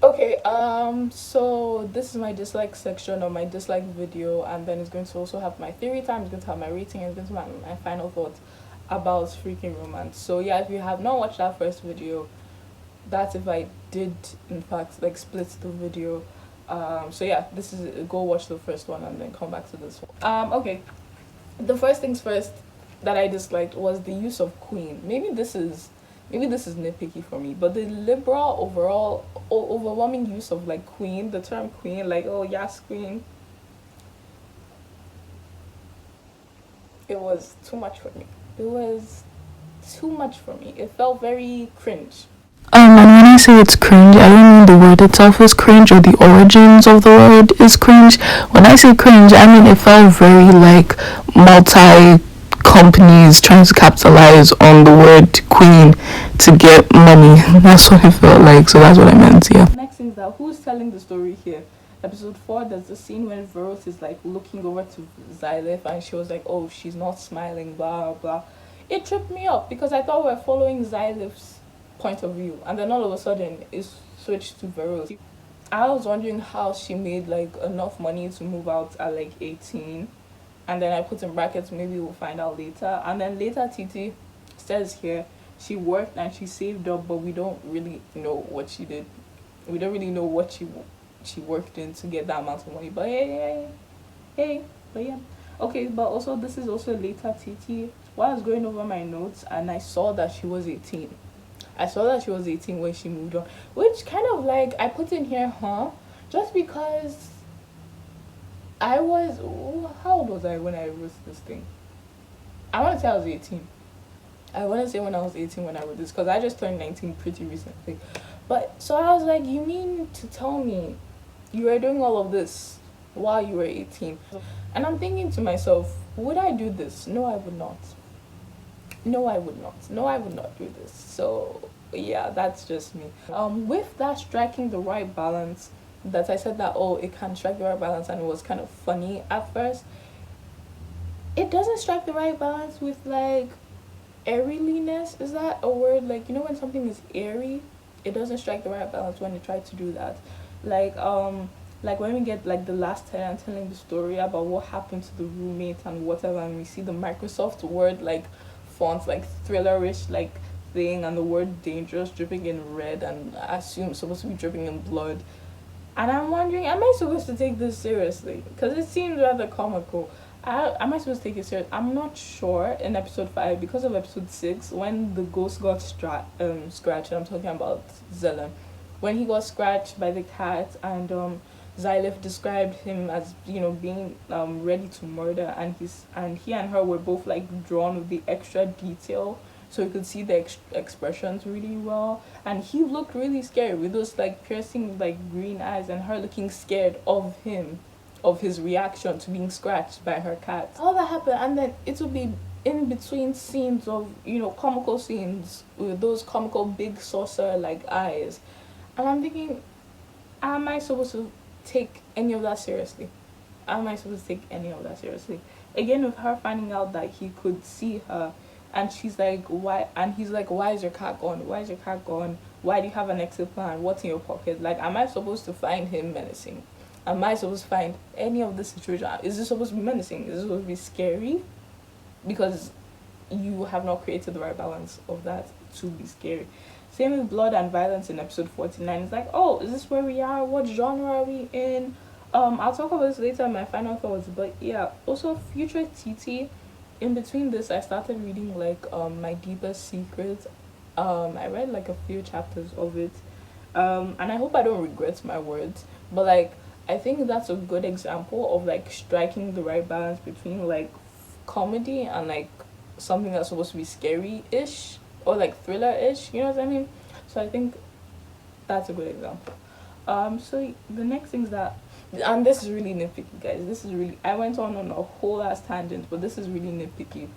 Okay, so this is my dislike section or my dislike video, and then it's going to also have my theory time, it's going to have my rating, and it's going to have my final thoughts about Freaking Romance. So yeah, if you have not watched that first video, that's if I did in fact like split the video. So yeah, this is go watch the first one and then come back to this one. Okay, the first things first that I disliked was the use of queen. Maybe this is nitpicky for me, but the liberal overall overwhelming use of like queen, the term queen, like oh yes queen, it was too much for me. It was too much for me. It felt very cringe. And when I say it's cringe, I don't mean the word itself is cringe or the origins of the word is cringe. When I say cringe, I mean it felt very like multi companies trying to capitalize on the word queen to get money. That's what it felt like. So that's what I meant, yeah. Next thing is that who's telling the story here? Episode 4, there's a scene when Veros is like looking over to Xylith and she was like, oh, she's not smiling, blah blah. It tripped me up because I thought we were following Xylith's point of view, and then all of a sudden it's switched to Veros. I was wondering how she made like enough money to move out at like 18, and then I put in brackets, maybe we'll find out later. And then later Titi says here she worked and she saved up, but we don't really know what she did. We don't really know what she worked in to get that amount of money. But hey, but yeah. Okay, but also this is also later Titi. While I was going over my notes and I saw that she was 18. I saw that she was 18 when she moved on, which kind of like I put in here, just because I was, how old was I when I wrote this thing? I want to say I was 18. I want to say when I was 18 when I wrote this, because I just turned 19 pretty recently. But so I was like, you mean to tell me you were doing all of this while you were 18? And I'm thinking to myself, would I do this? No, I would not. No, I would not. No, I would not do this. So yeah, that's just me. With that striking the right balance, that I said that oh, it can strike the right balance, and it was kind of funny at first. It doesn't strike the right balance with like airiness. Is that a word? Like you know when something is airy, it doesn't strike the right balance when they try to do that. Like like when we get like the last tenant telling the story about what happened to the roommate and whatever, and we see the Microsoft Word like font like thrillerish like thing, and the word dangerous dripping in red, and I assume supposed to be dripping in blood. And I'm wondering, am I supposed to take this seriously? Because it seems rather comical. Am I supposed to take it serious? I'm not sure in episode 5 because of episode 6 when the ghost got scratched. I'm talking about Zelen. When he got scratched by the cat, and Xylith described him as being ready to murder, and he and her were both like drawn with the extra detail, so you could see the expressions really well, and he looked really scared with those like piercing like green eyes, and her looking scared of him, of his reaction to being scratched by her cat. All that happened, and then it would be in between scenes of comical scenes with those comical big saucer like eyes, and I'm thinking, am I supposed to take any of that seriously? Am I supposed to take any of that seriously? Again, with her finding out that he could see her, and she's like, why? And he's like, why is your cat gone? Why is your cat gone? Why do you have an exit plan? What's in your pocket? Like, am I supposed to find him menacing? Am I supposed to find any of this situation? Is this supposed to be menacing? Is this supposed to be scary? Because you have not created the right balance of that to be scary. Same with blood and violence in episode 49. It's like, oh, is this where we are? What genre are we in? I'll talk about this later in my final thoughts. But yeah, also future TT. In between this, I started reading like My Deepest Secrets. I read like a few chapters of it, and I hope I don't regret my words. But like, I think that's a good example of like striking the right balance between like comedy and like something that's supposed to be scary-ish or like thriller-ish. You know what I mean? So I think that's a good example. So the next thing is that, and this is really nitpicky, guys. This is really, I went on a whole ass tangent, but this is really nitpicky.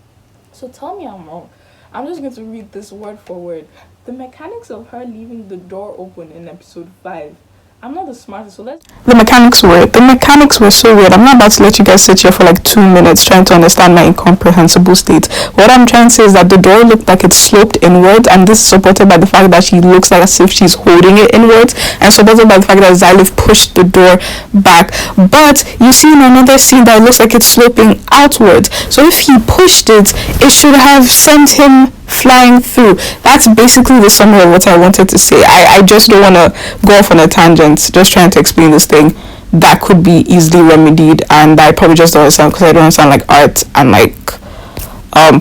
So tell me I'm wrong. I'm just going to read this word for word. The mechanics of her leaving the door open in episode 5. I'm not the smartest, so let's... The mechanics were so weird. I'm not about to let you guys sit here for like 2 minutes trying to understand my incomprehensible state. What I'm trying to say is that the door looked like it sloped inwards, and this is supported by the fact that she looks like as if she's holding it inwards, and supported by the fact that Xylith pushed the door back. But you see in another scene that it looks like it's sloping outwards. So if he pushed it, it should have sent him flying through. That's basically the summary of what I wanted to say. I just don't want to go off on a tangent, just trying to explain this thing that could be easily remedied, and I probably just don't understand because I don't understand like art and like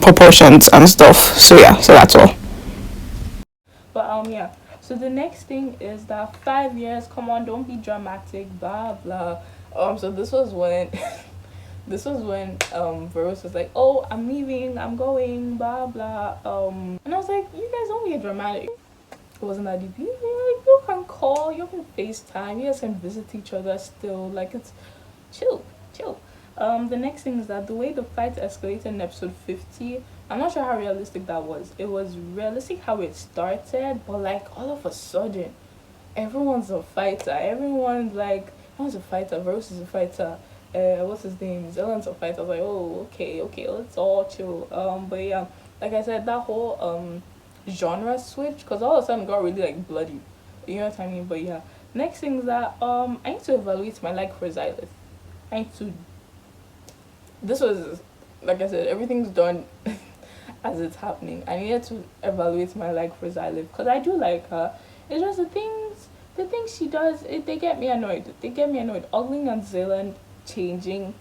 proportions and stuff. So yeah, so that's all. But yeah. So the next thing is that 5 years. Come on, don't be dramatic. Blah blah. So this was when this was when Varus was like, oh, I'm leaving, I'm going, blah blah. And I was like, you guys don't get dramatic. It wasn't that deep. You can call, you can FaceTime, you guys can visit each other still. Like, it's chill, chill. The next thing is that the way the fight escalated in episode 50, I'm not sure how realistic that was. It was realistic how it started, but like all of a sudden, everyone's a fighter. Everyone's like, everyone's a fighter. Varus is a fighter. What's his name? Zelen's a fighter. I was like, oh, okay, let's all chill. But yeah, like I said, that whole genre switch, because all of a sudden got really like bloody. You know what I mean? But yeah, next thing is that I need to evaluate my like for Xylith. I need to. This was, like I said, everything's done as it's happening. I needed to evaluate my like for Xylith because I do like her. It's just the things she does, they get me annoyed. They get me annoyed. Ogling and Zealand changing,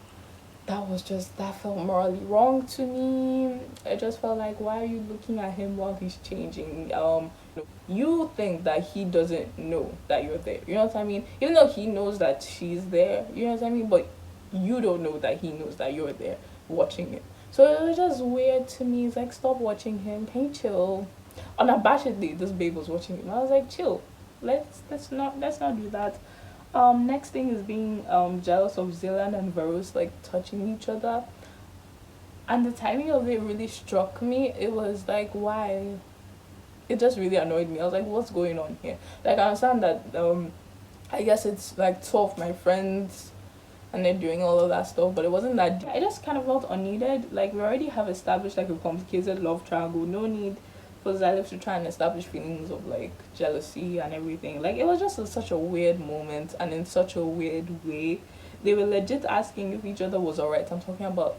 that felt morally wrong to me. I just felt like, why are you looking at him while he's changing? You think that he doesn't know that you're there. You know what I mean? Even though he knows that she's there, you know what I mean? But you don't know that he knows that you're there watching it. So it was just weird to me. It's like, stop watching him. Can you chill? Unabashedly, this babe was watching him. I was like, chill. Let's not do that. Next thing is being jealous of Zealand and Varus like touching each other. And the timing of it really struck me. It was like, why? It just really annoyed me. I was like, what's going on here? Like, I understand that I guess it's like two of my friends and they're doing all of that stuff, but it wasn't that deep. I just kind of felt unneeded. Like, we already have established like a complicated love triangle. No need for Xylith to try and establish feelings of like jealousy and everything. Like, it was just such a weird moment and in such a weird way. They were legit asking if each other was alright. I'm talking about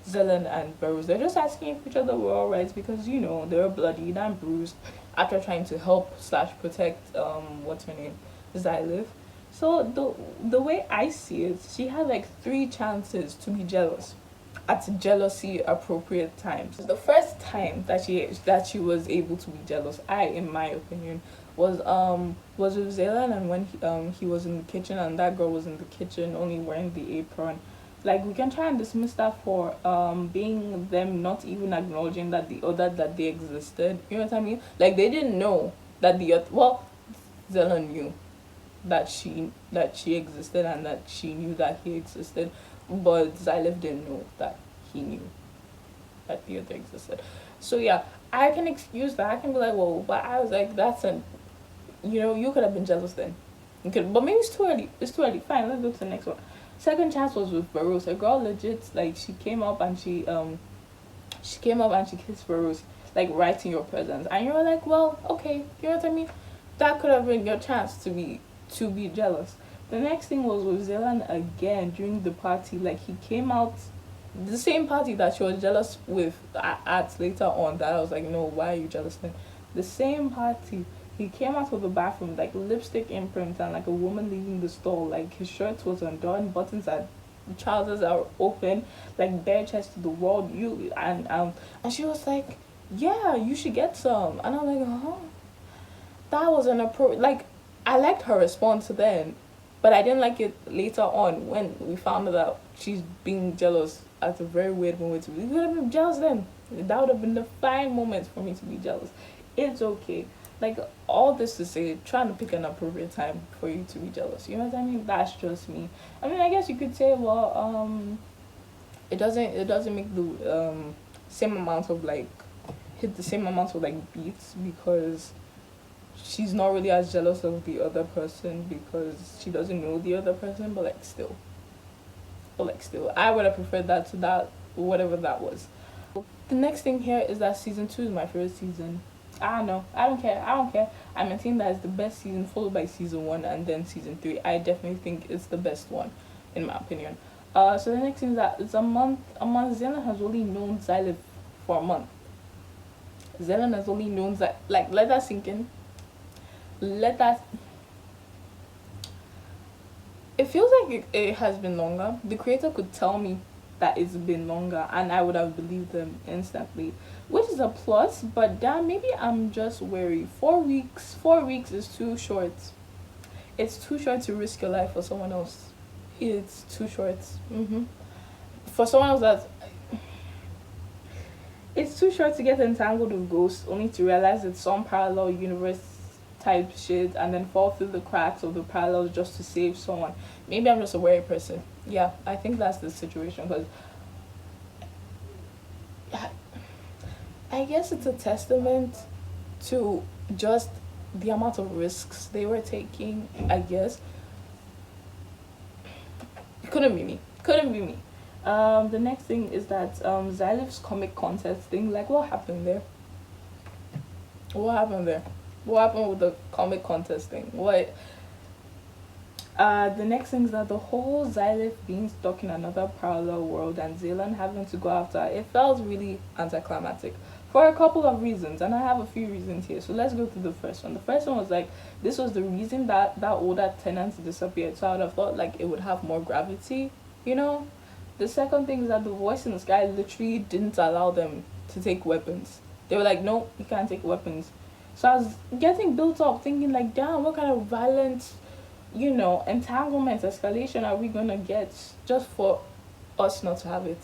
Zealand and Varus. They're just asking if each other were alright because, you know, they were bloodied and bruised after trying to help / protect what's her name, Xylith. So the way I see it, she had like 3 chances to be jealous at jealousy appropriate times. The first time that she was able to be jealous, in my opinion, was with Zealand, and when he was in the kitchen and that girl was in the kitchen only wearing the apron. Like, we can try and dismiss that for being them not even acknowledging that they existed. You know what I mean? Like, they didn't know that Zealand knew that she existed and that she knew that he existed, but Xylith didn't know that he knew that the other existed. So yeah, I can excuse that. I can be like, well, but I was like, you could have been jealous then. You could, but maybe it's too early. It's too early. Fine, let's go to the next one. Second chance was with Varus. A girl legit, like, she came up and she kissed Varus, like, right in your presence, and you were like, well, okay, you know what I mean? That could have been your chance to be jealous. The next thing was with Zealand again during the party. Like, he came out, the same party that she was jealous with at later on, that I was like, no, why are you jealous then? The same party, he came out of the bathroom, like, lipstick imprint and like a woman leaving the store. Like, his shirt was undone, buttons are, trousers are open, like bare chest to the world. And she was like, yeah, you should get some. And I'm like, huh? That was an approach. Like, I liked her response then, but I didn't like it later on when we found out that she's being jealous at a very weird moment. We would have been jealous then. That would have been the fine moment for me to be jealous. It's okay. Like, all this to say, trying to pick an appropriate time for you to be jealous. You know what I mean? That's just me. I mean, I guess you could say, well, it doesn't make the same amount of like hit the same amount of like beats because she's not really as jealous of the other person because she doesn't know the other person, but still, I would have preferred that to that, whatever that was. The next thing here is that season 2 is my favorite season. I don't know. I don't care. I don't care. I maintain that it's the best season, followed by season one and then season three. I definitely think it's the best one, in my opinion. So the next thing is that it's a month. A month. Zealand has only known Xyloth for a month. Zealand has only known that. Like, let that sink in. Let that. It feels like it has been longer. The creator could tell me that it's been longer, and I would have believed them instantly, which is a plus. But damn, maybe I'm just wary. 4 weeks. 4 weeks is too short. It's too short to risk your life for someone else. It's too short. For someone else that it's too short to get entangled with ghosts only to realize it's some parallel universe type shit and then fall through the cracks of the parallels just to save someone. Maybe I'm just a wary person. Yeah, I think that's the situation because I guess it's a testament to just the amount of risks they were taking, I guess. Couldn't be me. Couldn't be me. The next thing is that Xyloph's comic contest thing, like what happened there? What happened there? What happened with the comic contest thing? What the next thing is that the whole Xyloth being stuck in another parallel world and Zealand having to go after her, it felt really anticlimactic for a couple of reasons, and I have a few reasons here. So let's go through the first one. The first one was like this was the reason that older tenant disappeared, so I would have thought like it would have more gravity, you know. The second thing is that the voice in the sky literally didn't allow them to take weapons. They were like, no, you can't take weapons. So I was getting built up, thinking like, damn, what kind of violent, entanglement, escalation are we gonna get just for us not to have it?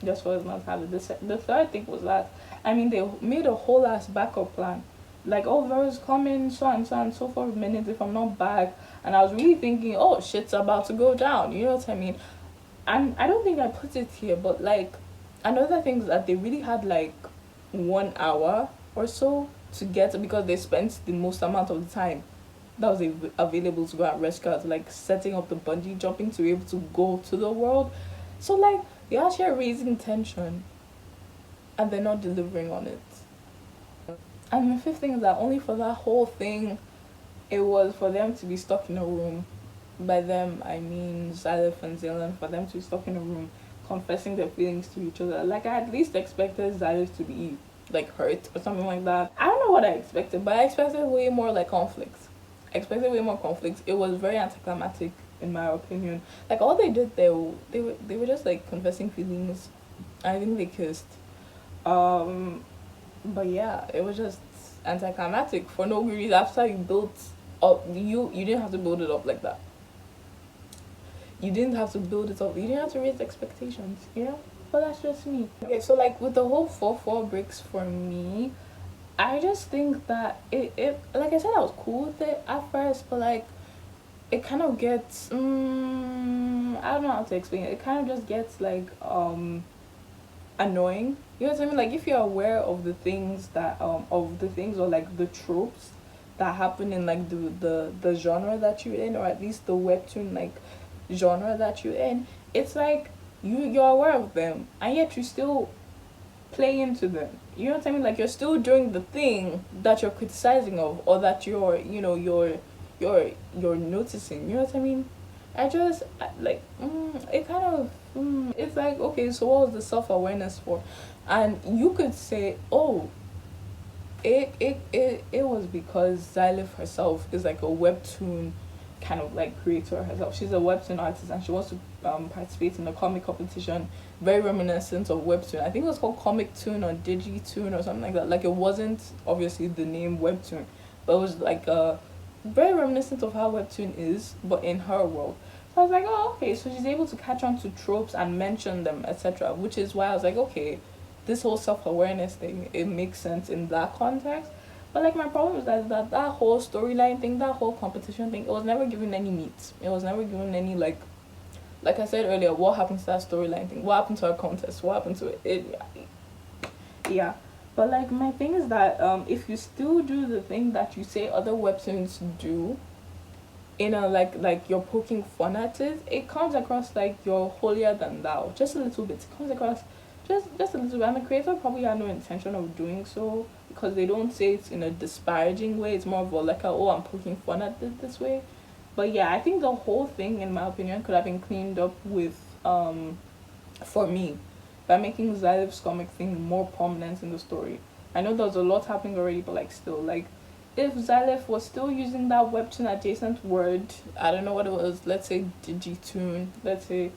Just for us not to have it. The third thing was that, I mean, they made a whole ass backup plan. Like, oh, Vera's coming, so and so for minutes if I'm not back. And I was really thinking, oh, shit's about to go down. You know what I mean? And I don't think I put it here, but like, another thing is that they really had like 1 hour or so to get, because they spent the most amount of the time that was available to go and rescue us, like setting up the bungee jumping to be able to go to the world. So like they actually are raising tension and they're not delivering on it. And the fifth thing is that only for that whole thing it was for them to be stuck in a room. By them I mean Xyloth and Zealand, for them to be stuck in a room confessing their feelings to each other. Like I at least expected Xyloth to be like hurt or something like that. I don't know what I expected, but I expected way more like conflicts. It was very anticlimactic in my opinion. Like all they did there, they were just like confessing feelings. I think they kissed. But yeah, it was just anticlimactic for no reason. After you built up, you didn't have to build it up like that. You didn't have to build it up. You didn't have to raise expectations. But that's just me. Okay, so like with the whole 4-4 bricks for me, I just think that it like I said, I was cool with it at first, but like it kind of gets I don't know how to explain it. It kind of just gets like annoying. You know what I mean? Like if you're aware of the things that or like the tropes that happen in like the genre that you're in, or at least the webtoon like genre that you're in, it's like you're aware of them and yet you still play into them. You know what I mean? Like you're still doing the thing that you're criticizing of, or that you're noticing. You know what I mean? It kind of it's like, okay, so what was the self-awareness for? And you could say, oh, it was because Xyloth herself is like a webtoon kind of like creator herself. She's a webtoon artist and she wants to participate in a comic competition very reminiscent of webtoon. I think it was called Comic Toon or Digitoon or something like that. Like it wasn't obviously the name webtoon, but it was like very reminiscent of how webtoon is, but in her world. So I was like, oh, okay, so she's able to catch on to tropes and mention them, etc. Which is why I was like, okay, this whole self-awareness thing, it makes sense in that context. But like my problem is that whole storyline thing, that whole competition thing, it was never given any meat. It was never given any like I said earlier, what happened to that storyline thing? What happened to our contest? What happened to it? Yeah. But like my thing is that if you still do the thing that you say other webtoons do, in a like you're poking fun at it, it comes across like you're holier than thou. Just a little bit. It comes across just a little bit. And the creator probably had no intention of doing so. because they don't say it in a disparaging way. It's more of a like a, oh, I'm poking fun at it this way. But yeah, I think the whole thing, in my opinion, could have been cleaned up with for me, by making Xylif's comic thing more prominent in the story. I know there's a lot happening already, but like still, like if Xylif was still using that webtoon adjacent word, I don't know what it was, let's say Digitoon, let's say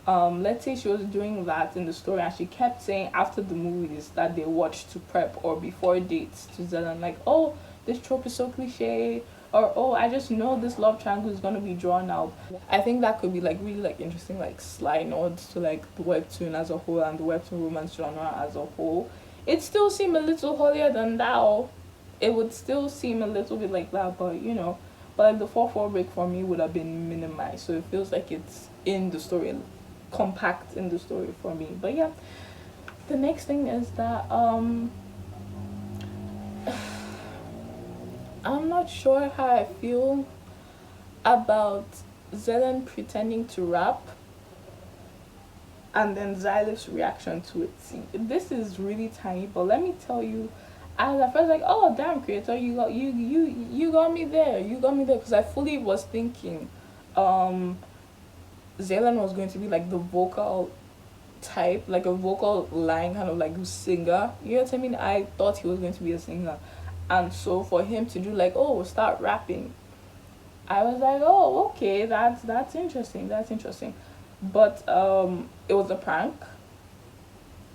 she was doing that in the story and she kept saying after the movies that they watched to prep or before dates to Zelan, like, oh, this trope is so cliche, or oh, I just know this love triangle is gonna be drawn out. I think that could be like really like interesting, like sly nods to like the webtoon as a whole and the webtoon romance genre as a whole. It still seemed a little holier than thou. It would still seem a little bit like that, but you know, but like the 4-4 break for me would have been minimized, so it feels like it's in the story, compact in the story for me. But yeah, the next thing is that I'm not sure how I feel about Zelen pretending to rap and then Xylif's reaction to it. See, this is really tiny, but let me tell you, I was at first like, oh damn, creator, you got me there, because I fully was thinking Zelen was going to be like the vocal type, like a vocal line kind of like singer. You know what I mean? I thought he was going to be a singer. And so for him to do like, oh, start rapping, I was like, oh, okay, that's interesting. That's interesting. But it was a prank,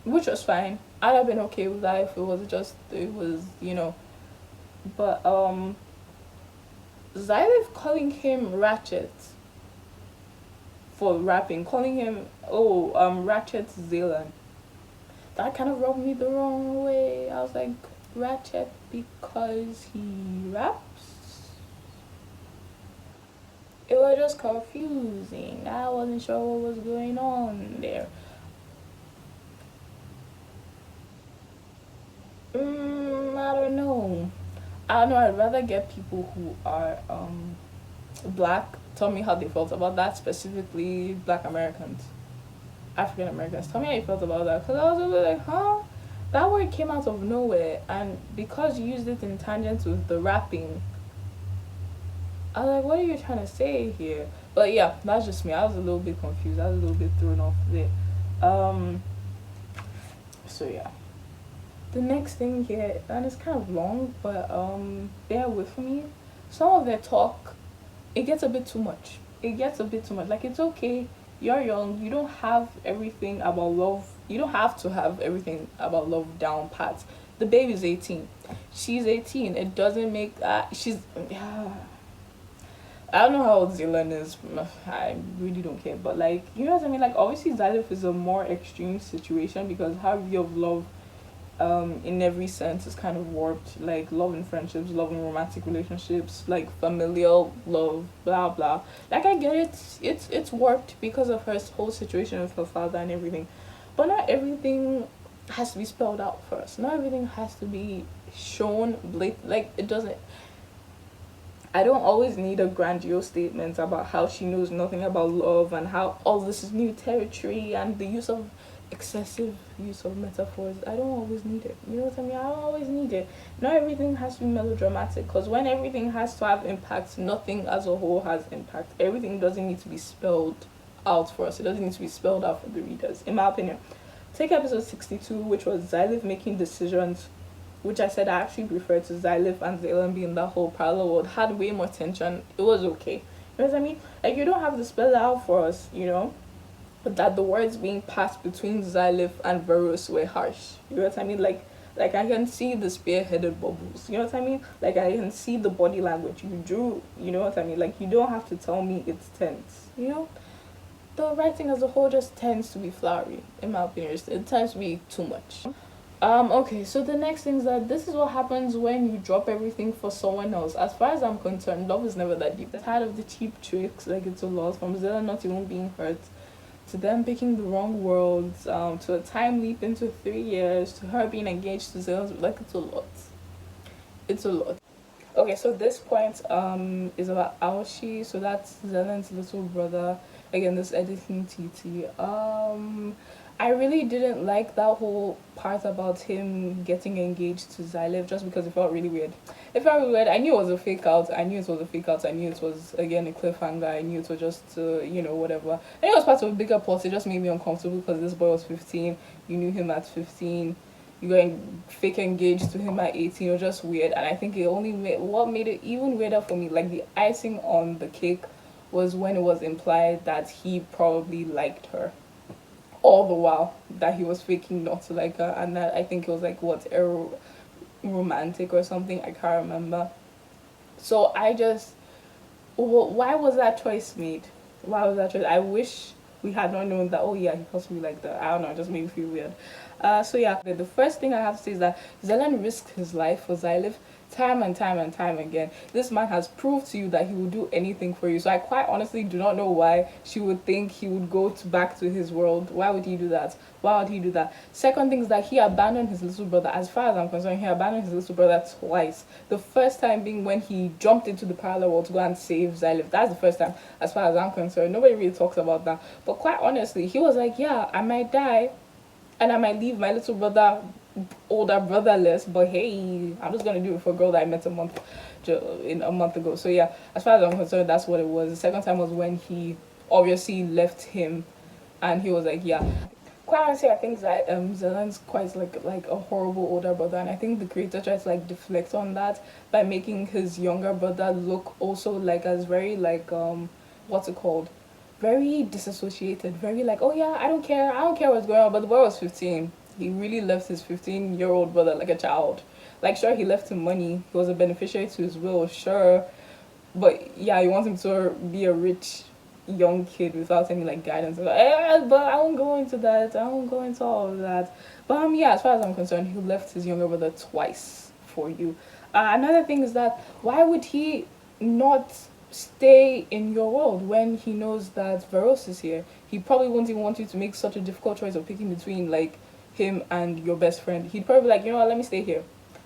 which was fine. I'd have been okay with that if it was, you know. But Xylif calling him Ratchet for rapping, calling him Ratchet Zelen, that kind of rubbed me the wrong way. I was like, Ratchet because he raps? It was just confusing. I wasn't sure what was going on there. I don't know. I'd rather get people who are black tell me how they felt about that, specifically Black Americans, African Americans. Tell me how you felt about that, because I was a bit like, huh? That word came out of nowhere, and because you used it in tangents with the rapping, I was like, what are you trying to say here? But yeah, that's just me. I was a little bit confused. I was a little bit thrown off there. So yeah. The next thing here, and it's kind of long, but bear with me. Some of their talk, it gets a bit too much. Like, it's okay. You're young. You don't have everything about love. You don't have to have everything about love down pat. The baby's 18. She's 18. It doesn't make she's. I don't know how old Zelen is. I really don't care. But like, you know what I mean? Like, obviously Xylif is a more extreme situation because her view of love in every sense is kind of warped, like love in friendships, love in romantic relationships, like familial love, blah blah. Like, I get it, it's warped because of her whole situation with her father and everything, but not everything has to be spelled out first. Not everything has to be shown like, it doesn't. I don't always need a grandiose statement about how she knows nothing about love and how all this is new territory and the excessive use of metaphors. I don't always need it. You know what I mean? I don't always need it. Not everything has to be melodramatic, because when everything has to have impact, nothing as a whole has impact. Everything doesn't need to be spelled out for us. It doesn't need to be spelled out for the readers, in my opinion. Take episode 62, which was Xylif making decisions, which I said I actually prefer to Xylif and Zelen being that whole parallel world. Had way more tension. It was okay. You know what I mean? Like, you don't have to spell it out for us, you know? But that the words being passed between Xylif and Verus were harsh. You know what I mean? Like I can see the spearheaded bubbles. You know what I mean? Like, I can see the body language you drew. You know what I mean? Like, you don't have to tell me it's tense. You know? The writing as a whole just tends to be flowery, in my opinion. It tends to be too much. Okay, so the next thing is that this is what happens when you drop everything for someone else. As far as I'm concerned, love is never that deep. I'm tired of the cheap tricks, like it's a lot, from Zella not even being hurt, to them picking the wrong words, to a time leap into 3 years, to her being engaged to Zella. Like, it's a lot. It's a lot. Okay, so this point is about Aoshi. So that's Zelen's little brother. Again, this editing TT. I really didn't like that whole part about him getting engaged to Zylev just because it felt really weird. It felt really weird. I knew it was a fake out. I knew it was a fake out. I knew it was, again, a cliffhanger. I knew it was just, whatever. I knew it was part of a bigger plot. It just made me uncomfortable because this boy was 15. You knew him at 15. You got fake engaged to him at 18. It was just weird. And I think it only made, what made it even weirder for me, like the icing on the cake, was when it was implied that he probably liked her all the while that he was faking not to like her, and that I think it was like what romantic or something, I can't remember. So I just, why was that choice made? Why was that choice? I wish we had not known that. Oh yeah, he possibly like that. I don't know, it just made me feel weird. So yeah, the first thing I have to say is that Zelen risked his life for Zylev time and time and time again. This man has proved to you that he will do anything for you. So I quite honestly do not know why she would think he would go back to his world. Why would he do that? Why would he do that? Second thing is that he abandoned his little brother. As far as I'm concerned, he abandoned his little brother twice. The first time being when he jumped into the parallel world to go and save Zylev. That's the first time, as far as I'm concerned. Nobody really talks about that. But quite honestly, he was like, yeah, I might die and I might leave my little brother, older brotherless, but hey, I'm just gonna do it for a girl that I met in a month ago. So yeah, as far as I'm concerned, that's what it was. The second time was when he obviously left him, and he was like, yeah. Quite honestly, I think that Zelen's quite like a horrible older brother, and I think the creator tried to like deflect on that by making his younger brother look also like as very like what's it called, very disassociated, very like, oh yeah, I don't care what's going on. But the boy was 15. He really left his 15-year-old brother like a child. Like, sure, he left him money. He was a beneficiary to his will, sure. But yeah, you want him to be a rich young kid without any like guidance. Like, but I won't go into that. I won't go into all of that. But yeah, as far as I'm concerned, he left his younger brother twice for you. Another thing is that why would he not stay in your world when he knows that Veros is here? He probably won't even want you to make such a difficult choice of picking between like him and your best friend. He'd probably be like, you know what, let me stay here.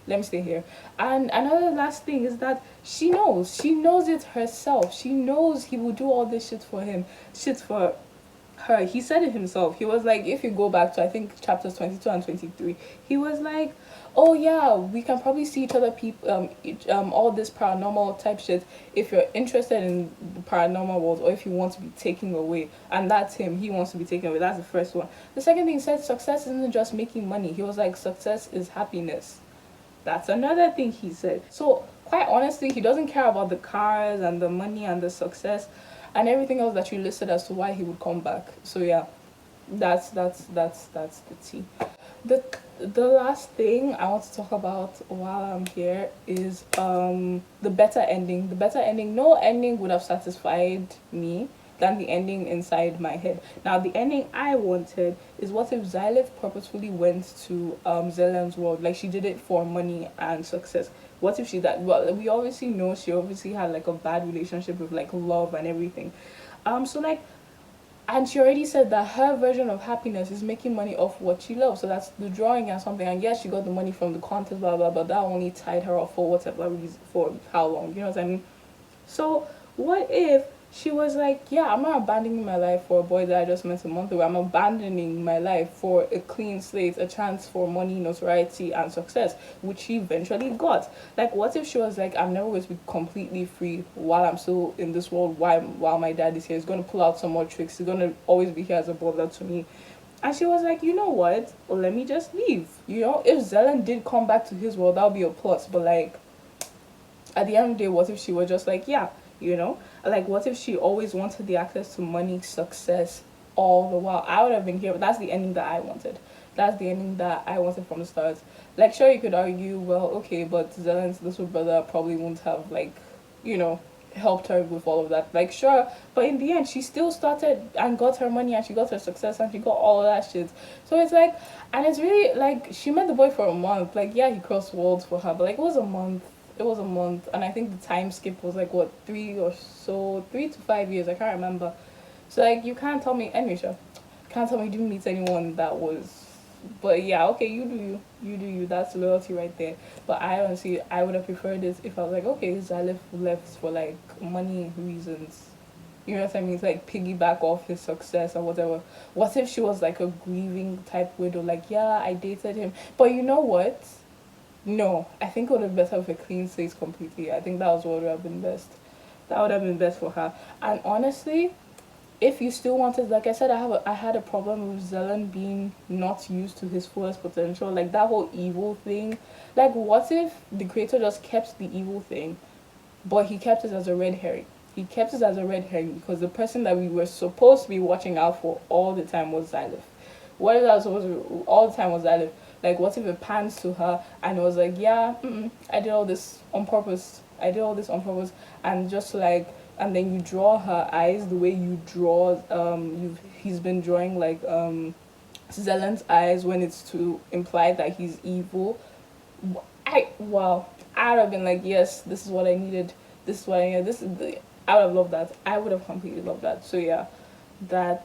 Let me stay here. And another last thing is that she knows. She knows it herself. She knows he will do all this shit for him. Shit for her. He said it himself. He was like, if you go back to I think chapters 22 and 23, he was like, oh yeah, we can probably see each other people all this paranormal type shit if you're interested in the paranormal world or if you want to be taken away. And that's him. He wants to be taken away. That's the first one. The second thing, he said success isn't just making money. He was like, success is happiness. That's another thing he said. So quite honestly, he doesn't care about the cars and the money and the success and everything else that you listed as to why he would come back. So yeah, that's the tea. The the last thing I want to talk about while I'm here is the better ending. The better ending. No ending would have satisfied me than the ending inside my head. Now the ending I wanted is what if Zylev purposefully went to Zelen's world, like she did it for money and success. What if she that well we obviously know she obviously had like a bad relationship with like love and everything. So like and she already said that her version of happiness is making money off what she loves. So that's the drawing and something. And yes, she got the money from the contest, blah blah, but that only tied her off for whatever reason, for how long? You know what I mean? So what if she was like, yeah, I'm not abandoning my life for a boy that I just met a month ago. I'm abandoning my life for a clean slate, a chance for money, notoriety, and success, which she eventually got. Like, what if she was like, I'm never going to be completely free while I'm still in this world, while my dad is here. He's going to pull out some more tricks. He's going to always be here as a brother to me. And she was like, you know what? Well, let me just leave. You know, if Zelen did come back to his world, that would be a plus. But, like, at the end of the day, what if she was just like, yeah, you know? Like, what if she always wanted the access to money, success, all the while? I would have been here, but that's the ending that I wanted. That's the ending that I wanted from the start. Like, sure, you could argue, well, okay, but Zelen's little brother probably wouldn't have, like, you know, helped her with all of that. Like, sure, but in the end, she still started and got her money and she got her success and she got all of that shit. So it's like, and it's really, like, she met the boy for a month. Like, yeah, he crossed worlds for her, but, like, it was a month. It was a month, and I think the time skip was like what 3 to 5 years. I can't remember. So like you can't tell me anyway, sure. Can't tell me you didn't meet anyone that was. But yeah, okay, you do you. That's loyalty right there. But I honestly, I would have preferred it if I was like, okay, Zalif left for like money reasons, You know what I mean? To like piggyback off his success or whatever. What if she was like a grieving type widow? Like, yeah, I dated him. But you know what? No, I think it would have been better with a clean slate completely. I think that was what would have been best. That would have been best for her. And honestly, if you still wanted, like I said, I had a problem with Zelen being not used to his fullest potential, like that whole evil thing. Like, what if the creator just kept the evil thing, but he kept it as a red herring? He kept it as a red herring because the person that we were supposed to be watching out for all the time was Xylith. What if that was supposed to all the time was Xylith? Like, what if it pans to her and it was like, yeah, I did all this on purpose. I did all this on purpose, and just like, and then you draw her eyes the way you draw. He's been drawing like Zelen's eyes when it's to imply that he's evil. Wow, I would have been like, yes, this is what I needed. This is what I needed. This is the. I would have loved that. I would have completely loved that. So yeah, that's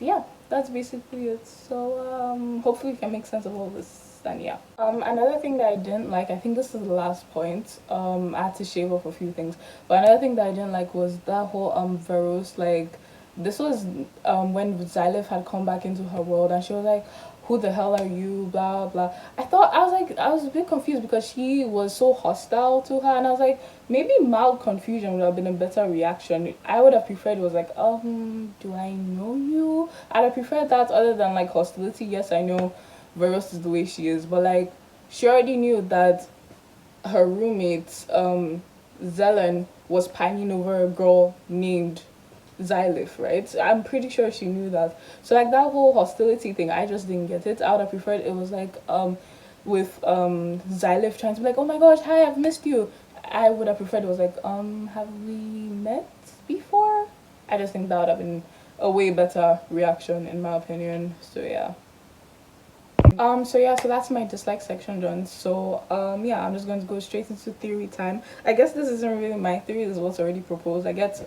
yeah, that's basically it. So hopefully we can make sense of all this. And yeah, another thing that I didn't like, I think this is the last point. I had to shave off a few things, but another thing that I didn't like was that whole Veros, like, this was when Xylith had come back into her world and she was like, who the hell are you, blah blah. I was a bit confused because she was so hostile to her, and I was like, maybe mild confusion would have been a better reaction. I would have preferred it was like, do I know you? I'd have preferred that other than like hostility. Yes, I know Veros is the way she is, but like, she already knew that her roommate Zelen was pining over a girl named Xylith, right? I'm pretty sure she knew that. So like that whole hostility thing, I just didn't get it. I would have preferred it was like with Xylith trying to be like, oh my gosh, hi, I've missed you. I would have preferred it was like, have we met before? I just think that would have been a way better reaction in my opinion. So yeah. So that's my dislike section done. So yeah, I'm just going to go straight into theory time. I guess this isn't really my theory, this is what's already proposed. I guess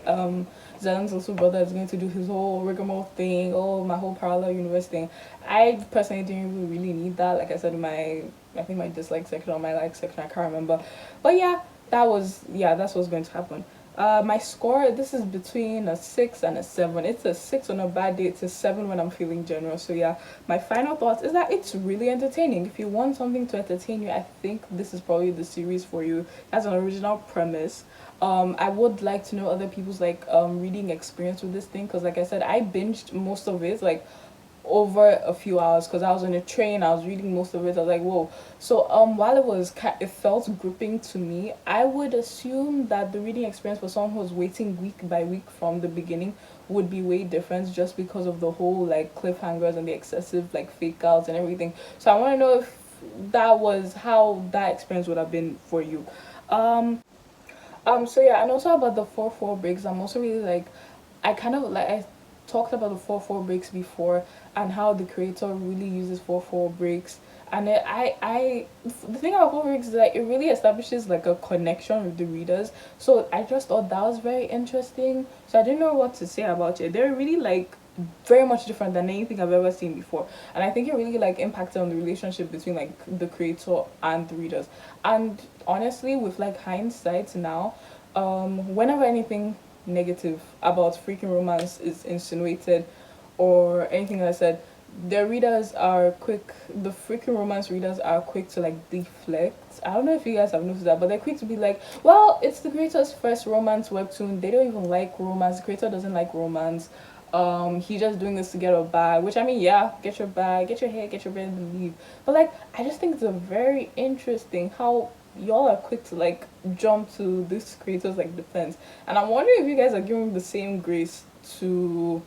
Zelen's little brother is going to do his whole rigmarole thing, oh, my whole parallel universe thing. I personally didn't really need that. Like I said in my, I think my dislike section or my like section, I can't remember. But yeah, that's what's going to happen. My score, this is between a 6 and a 7. It's a 6 on a bad day, it's a 7 when I'm feeling generous. So yeah, my final thoughts is that it's really entertaining. If you want something to entertain you, I think this is probably the series for you. It has an original premise. I would like to know other people's like reading experience with this thing, because like I said, I binged most of it like over a few hours because I was on a train. I was reading most of it. I was like, whoa. So while it felt gripping to me, I would assume that the reading experience for someone who was waiting week by week from the beginning would be way different, just because of the whole like cliffhangers and the excessive like fake outs and everything. So I want to know if that was how that experience would have been for you. So yeah, and also about the 4-4 breaks, I'm also really like, I kind of like, I talked about the 4-4 breaks before and how the creator really uses 4-4 breaks. And the thing about 4 breaks is that it really establishes like a connection with the readers. So I just thought that was very interesting. So I didn't know what to say about it. They're really like very much different than anything I've ever seen before, and I think it really like impacted on the relationship between like the creator and the readers. And honestly, with like hindsight now, whenever anything negative about freaking romance is insinuated or anything like I said, the freaking romance readers are quick to like deflect. I don't know if you guys have noticed that, but they're quick to be like, well, it's the creator's first romance webtoon, they don't even like romance, the creator doesn't like romance, he's just doing this to get a bag. Which I mean, yeah, get your bag, get your hair, get your bread and leave. But like, I just think it's a very interesting how y'all are quick to like jump to this creator's like defense. And I'm wondering if you guys are giving the same grace to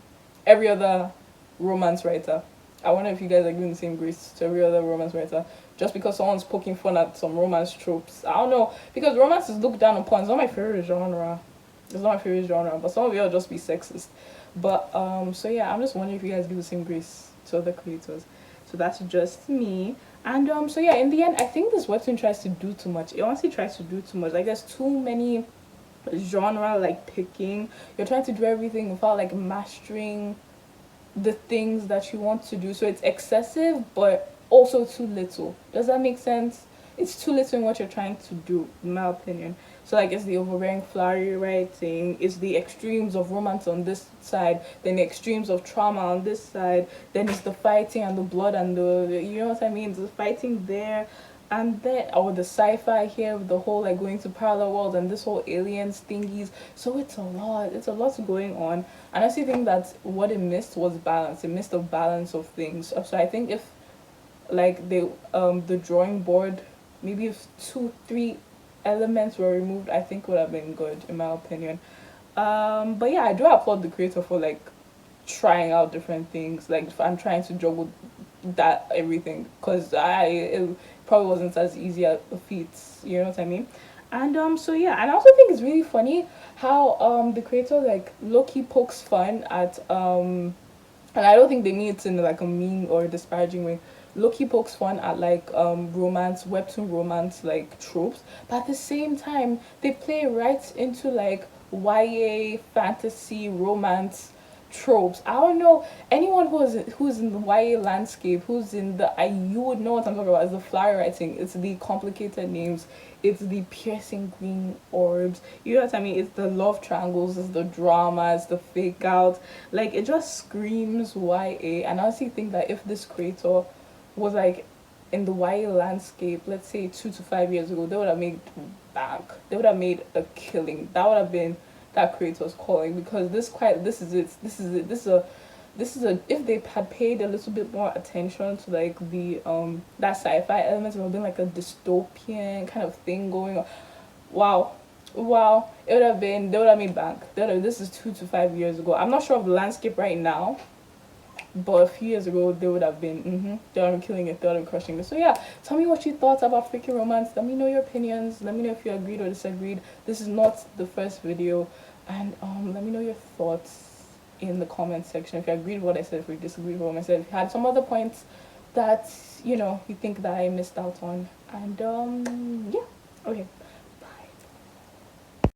every other romance writer. I wonder if you guys are giving the same grace to every other romance writer just because someone's poking fun at some romance tropes. I don't know, because romance is looked down upon. It's not my favorite genre. It's not my favorite genre, but some of y'all just be sexist. But so yeah, I'm just wondering if you guys give the same grace to other creators. So that's just me. And so yeah, in the end, I think this webtoon tries to do too much. It honestly tries to do too much. Like, there's too many genre like picking. You're trying to do everything without like mastering the things that you want to do. So it's excessive but also too little. Does that make sense? It's too little in what you're trying to do, in my opinion. So like it's the overbearing flowery writing, it's the extremes of romance on this side, then the extremes of trauma on this side, then it's the fighting and the blood and the, you know what I mean, the fighting there, and then or the sci-fi here with the whole like going to parallel worlds and this whole aliens thingies. So it's a lot going on. And I actually think that what it missed was balance. It missed a balance of things. So I think if like the drawing board, maybe if 2 3 elements were removed, I think would have been good in my opinion. But yeah, I do applaud the creator for like trying out different things. Like I'm trying to juggle that everything because I it probably wasn't as easy a feat. You know what I mean? And so yeah, and I also think it's really funny how the creator like Loki pokes fun at and I don't think they mean it in like a mean or disparaging way. Loki pokes fun at like romance, webtoon romance like tropes, but at the same time they play right into like YA fantasy romance tropes. I don't know anyone who's in the YA landscape, who's in the I you would know what I'm talking about. It's the flower writing, it's the complicated names, it's the piercing green orbs. You know what I mean? It's the love triangles, it's the drama, it's the fake out. Like it just screams YA. And I honestly think that if this creator was like in the YA landscape, let's say 2 to 5 years ago, they would have made bank. They would have made a killing. That would have been that creator's calling because this is it. This is a if they had paid a little bit more attention to like the that sci-fi elements, it would have been like a dystopian kind of thing going on. Wow. Wow. It would have been they would have made bank. This is 2 to 5 years ago. I'm not sure of the landscape right now, but a few years ago they would have been they would have been killing it, they would have been crushing it. So yeah, tell me what you thought about freaking romance. Let me know your opinions. Let me know if you agreed or disagreed. This is not the first video. And let me know your thoughts in the comment section. If you agreed with what I said, if you disagreed with what I said, if you had some other points that you think that I missed out on. And yeah. Okay.